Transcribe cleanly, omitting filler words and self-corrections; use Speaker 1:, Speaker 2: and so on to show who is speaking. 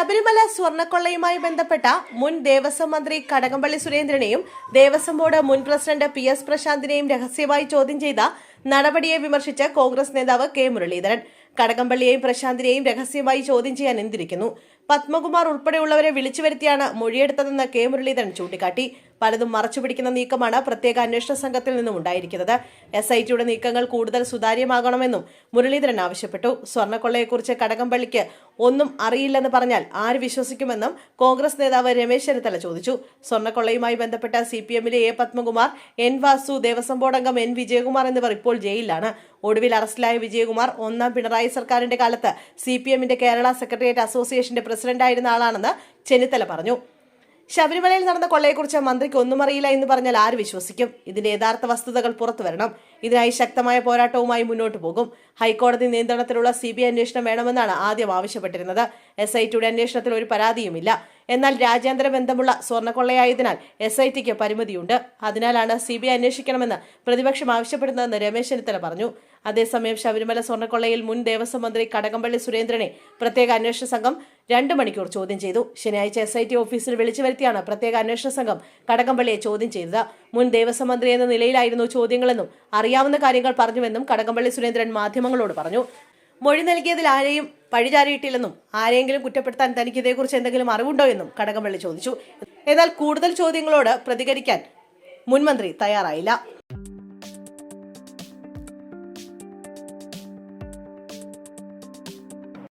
Speaker 1: ശബരിമല സ്വർണ്ണക്കൊള്ളയുമായി ബന്ധപ്പെട്ട മുൻ ദേവസ്വം മന്ത്രി കടകംപള്ളി സുരേന്ദ്രനെയും ദേവസ്വം ബോർഡ് മുൻ പ്രസിഡന്റ് PS പ്രശാന്തിനെയും രഹസ്യമായി ചോദ്യം ചെയ്ത നടപടിയെ വിമർശിച്ച് കോൺഗ്രസ് നേതാവ് കെ മുരളീധരൻ കടകംപള്ളിയെയും പ്രശാന്തിനെയും രഹസ്യമായി ചോദ്യം ചെയ്യാൻ എന്തിരിക്കുന്നു. പത്മകുമാർ ഉൾപ്പെടെയുള്ളവരെ വിളിച്ചു വരുത്തിയാണ് മൊഴിയെടുത്തതെന്ന് കെ മുരളീധരൻ ചൂണ്ടിക്കാട്ടി. പലതും മറച്ചുപിടിക്കുന്ന നീക്കമാണ് പ്രത്യേക അന്വേഷണ സംഘത്തിൽ നിന്നും ഉണ്ടായിരിക്കുന്നത്. SITയുടെ നീക്കങ്ങൾ കൂടുതൽ സുതാര്യമാകണമെന്നും മുരളീധരൻ ആവശ്യപ്പെട്ടു. സ്വർണ്ണക്കൊള്ളയെക്കുറിച്ച് കടകംപള്ളിക്ക് ഒന്നും അറിയില്ലെന്ന് പറഞ്ഞാൽ ആര് വിശ്വസിക്കുമെന്നും കോൺഗ്രസ് നേതാവ് രമേശ് ചെന്നിത്തല ചോദിച്ചു. സ്വർണ്ണക്കൊള്ളയുമായി ബന്ധപ്പെട്ട CPMലെ A Padmakumar, N Vasu, Devaswom board അംഗം N വിജയകുമാർ എന്നിവർ ഇപ്പോൾ ജയിലിലാണ്. ഒടുവിൽ അറസ്റ്റിലായ വിജയകുമാർ ഒന്നാം പിണറായി സർക്കാരിന്റെ കാലത്ത് CPMന്റെ കേരള സെക്രട്ടേറിയറ്റ് അസോസിയേഷന്റെ പ്രസിഡന്റായിരുന്ന ആളാണെന്ന് ചെന്നിത്തല പറഞ്ഞു. ശബരിമലയിൽ നടന്ന കൊള്ളയെക്കുറിച്ച് മന്ത്രിക്ക് ഒന്നും അറിയില്ല എന്ന് പറഞ്ഞാൽ ആര് വിശ്വസിക്കും? ഇതിന്റെ യഥാർത്ഥ വസ്തുതകൾ പുറത്തുവരണം. ഇതിനായി ശക്തമായ പോരാട്ടവുമായി മുന്നോട്ട് പോകും. ഹൈക്കോടതി നിയന്ത്രണത്തിലുള്ള CBI അന്വേഷണം വേണമെന്നാണ് ആദ്യം ആവശ്യപ്പെട്ടിരുന്നത്. SITയുടെ അന്വേഷണത്തിൽ ഒരു പരാതിയുമില്ല. എന്നാൽ രാജ്യാന്തര ബന്ധമുള്ള സ്വർണ്ണക്കൊള്ളയായതിനാൽ SITക്ക് പരിമിതിയുണ്ട്. അതിനാലാണ് CBI അന്വേഷിക്കണമെന്ന് പ്രതിപക്ഷം ആവശ്യപ്പെടുന്നതെന്ന് രമേശ് ചെന്നിത്തല പറഞ്ഞു. അതേസമയം ശബരിമല സ്വർണ്ണക്കൊള്ളയിൽ മുൻ ദേവസ്വം മന്ത്രി കടകംപള്ളി സുരേന്ദ്രനെ പ്രത്യേക അന്വേഷണ സംഘം 2 മണിക്കൂർ ചോദ്യം ചെയ്തു. ശനിയാഴ്ച SIT ഓഫീസിൽ വിളിച്ചു വരുത്തിയാണ് പ്രത്യേക അന്വേഷണ സംഘം കടകംപള്ളിയെ ചോദ്യം ചെയ്തത്. മുൻ ദേവസ്വം മന്ത്രി എന്ന നിലയിലായിരുന്നു ചോദ്യങ്ങളെന്നും അറിയാവുന്ന കാര്യങ്ങൾ പറഞ്ഞുവെന്നും കടകംപള്ളി സുരേന്ദ്രൻ മാധ്യമങ്ങളോട് പറഞ്ഞു. മൊഴി നൽകിയതിൽ ആരെയും പഴിചാരിയിട്ടില്ലെന്നും ആരെങ്കിലും കുറ്റപ്പെടുത്താൻ തനിക്ക് ഇതേക്കുറിച്ച് എന്തെങ്കിലും അറിവുണ്ടോ എന്നും കടകംപള്ളി ചോദിച്ചു. എന്നാൽ കൂടുതൽ ചോദ്യങ്ങളോട് പ്രതികരിക്കാൻ മുൻമന്ത്രി തയ്യാറായില്ല.